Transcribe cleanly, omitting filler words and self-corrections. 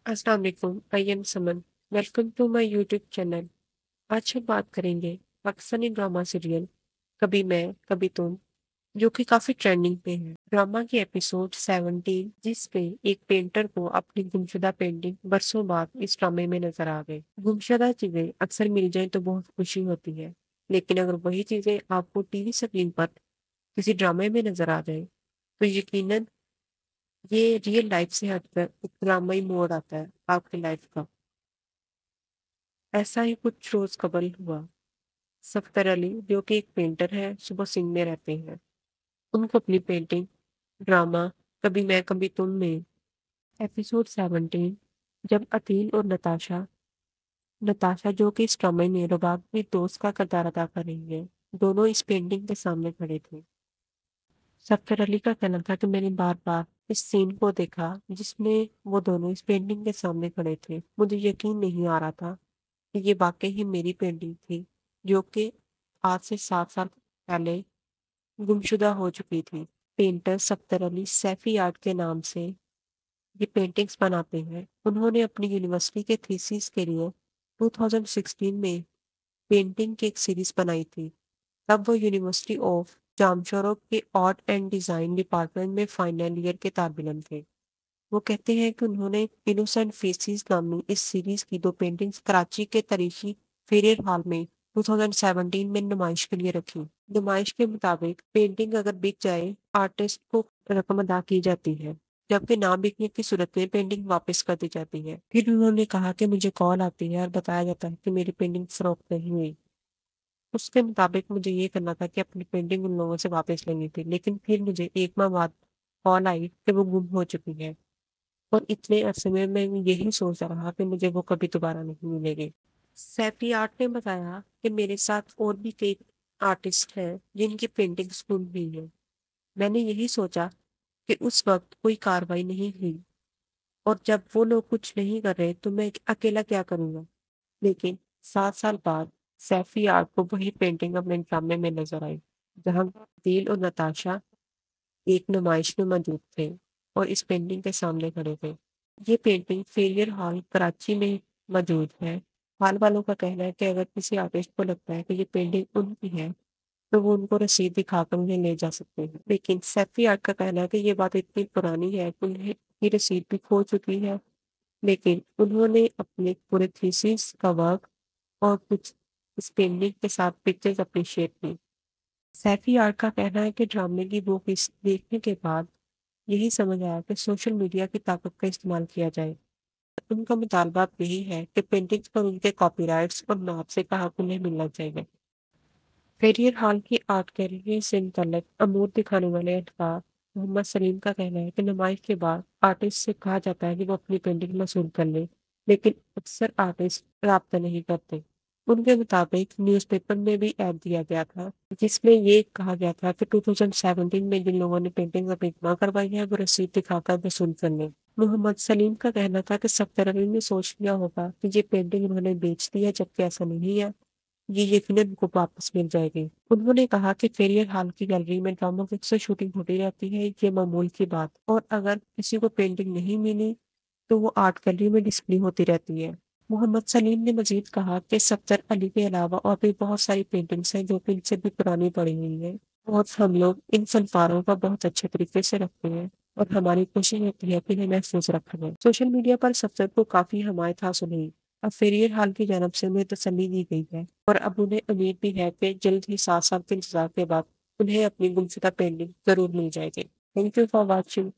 अस्सलाम वालेकुम, I am Saman. Welcome to my YouTube channel. आज हम बात करेंगे पाकिस्तानी ड्रामा सीरियल कभी मैं कभी तुम, जो कि काफी ट्रेंडिंग पे है। ड्रामा की एपिसोड 17 जिस पे एक पेंटर को अपनी गुमशुदा पेंटिंग बरसों बाद इस ड्रामे में नजर आ गई। गुमशुदा चीजें अक्सर मिल जाएं तो बहुत खुशी होती है, लेकिन अगर वही चीजें आपको टीवी स्क्रीन पर किसी ड्रामे में नजर आ जाए तो यकीनन ये रियल लाइफ से हटकर एक ड्रामाई मोड़ आता है आपकी लाइफ का। ऐसा ही कुछ रोज कबल हुआ। सफदर अली, जो कि एक पेंटर है, सुबह सिंह में रहते हैं। उनको अपनी पेंटिंग ड्रामा कभी मैं कभी तुम में एपिसोड 17 जब अतील और नताशा नताशा जो कि इस ड्रामे में रुबाब की दोस्त का किरदार अदा कर रही है, दोनों इस पेंटिंग के सामने खड़े थे। सफदर अली का कहना था कि मैंने बार बार इस सीन को देखा जिसमें वो दोनों इस पेंटिंग के सामने खड़े थे। मुझे यकीन नहीं आ रहा था कि ये वाकई ही मेरी पेंटिंग थी, जो कि आज से 7 साल पहले गुमशुदा हो चुकी थी। पेंटर सफ्दर अली सैफी आर्ट के नाम से ये पेंटिंग्स बनाते हैं। उन्होंने अपनी यूनिवर्सिटी के थीसिस के लिए 2016 में पेंटिंग की एक सीरीज बनाई थी। तब वो यूनिवर्सिटी ऑफ जामशोरो के आर्ट एंड डिजाइन डिपार्टमेंट में फाइनल ईयर के तालिब थे। वो कहते हैं कि उन्होंने इनोसेंट फेसिस नामी इस सीरीज की दो पेंटिंग्स कराची के तारीखी फेरियर हॉल में 2017 में नुमाइश के लिए रखी। नुमाइश के मुताबिक पेंटिंग अगर बिक जाए, आर्टिस्ट को रकम अदा की जाती है, जबकि ना बिकने की सूरत में पेंटिंग वापस कर दी जाती है। फिर उन्होंने कहा कि मुझे कॉल आती है और बताया जाता है कि मेरी पेंटिंग फरोख्त नहीं हुई। उसके मुताबिक मुझे ये करना था कि अपनी पेंटिंग उन लोगों से वापस लेनी थी, लेकिन फिर मुझे 1 माह बाद कॉल आई कि वो गुम हो चुकी है। और इतने अरसे में मैं यही सोचता रहा कि मुझे वो कभी दोबारा नहीं मिलेगी। सैफी आर्ट ने बताया कि मेरे साथ और भी कई आर्टिस्ट हैं जिनकी पेंटिंग्स गुम हुई है। मैंने यही सोचा कि उस वक्त कोई कार्रवाई नहीं हुई, और जब वो लोग कुछ नहीं कर रहे तो मैं अकेला क्या करूंगा। लेकिन 7 साल बाद सैफी आर्ट को वही पेंटिंग अपने ड्रामे में नजर आई, जहाँ दिल और नताशा एक नुमाइश में मौजूद थे और इस पेंटिंग के सामने खड़े थे। ये पेंटिंग फेलियर हॉल कराची में मौजूद है। हॉल वालों का कहना है कि अगर किसी आर्टिस्ट को लगता है कि ये पेंटिंग उनकी है तो वो उनको रसीद दिखाकर उन्हें ले जा सकते हैं। लेकिन सैफी आर्ट का कहना है कि ये बात इतनी पुरानी है कि उन्हें की रसीद भी खो चुकी है। लेकिन उन्होंने अपने पूरे थीसिस का वर्क और कुछ इस पेंटिंग के साथ पिक्चर्स अप्रिशिएट की। सैफी आर्ट का कहना है कि ड्रामे की वो किस देखने के बाद यही समझ आया कि सोशल मीडिया की ताकत का इस्तेमाल किया जाए। उनका मुतालबा अब यही है कि पेंटिंग्स पर उनके कॉपीराइट्स और नाप से का हक उन्हें मिलना चाहिए। फेरियर हॉल की आर्ट गैलरी से मुतल्लिक अमूर दिखाने वाले एहलकार मोहम्मद सलीम का कहना है कि नुमाइश के बाद आर्टिस्ट से कहा जाता है कि वो अपनी पेंटिंग मसूल कर ले, लेकिन अक्सर आर्टिस्ट राब्ता नहीं करते। उनके मुताबिक न्यूज़पेपर में भी ऐड दिया गया था जिसमें ये कहा गया था कि 2017 में जिन लोगों ने पेंटिंग अपनी जमा करवाई है वो रसीद दिखाकर वसूल कर लें। मोहम्मद सलीम का कहना था कि सख्तर अली ने सोच लिया होगा कि ये पेंटिंग उन्होंने बेच दी है, जबकि ऐसा नहीं है। ये यकीनन उनको वापस मिल जाएगी। उन्होंने कहा कि फेरियर हॉल की गैलरी में ड्रामों की अक्सर शूटिंग होती रहती है, ये मामूल की बात, और अगर किसी को पेंटिंग नहीं मिली तो वो आर्ट गैलरी में डिस्प्ले होती रहती है। मोहम्मद सलीम ने मजीद कहा कि सफ्दर अली के अलावा और भी बहुत सारी पेंटिंग्स हैं जो कि इनसे भी पुरानी पड़ी हुई हैं, और हम लोग इन फनकारों का बहुत अच्छे तरीके से रखते हैं और हमारी कोशिश होती है कि इन्हें महफूज रखा जाए। सोशल मीडिया पर सफ्दर को काफी हमायत हासिल हुई। अब फेरियर हाल की जानब से उन्हें तसल्ली दी गई है और अब उन्हें उम्मीद भी है कि जल्द ही 7 साल के इंतजार के बाद उन्हें अपनी गुमशुदा पेंटिंग जरूर मिल जाएगी। Thank you for watching.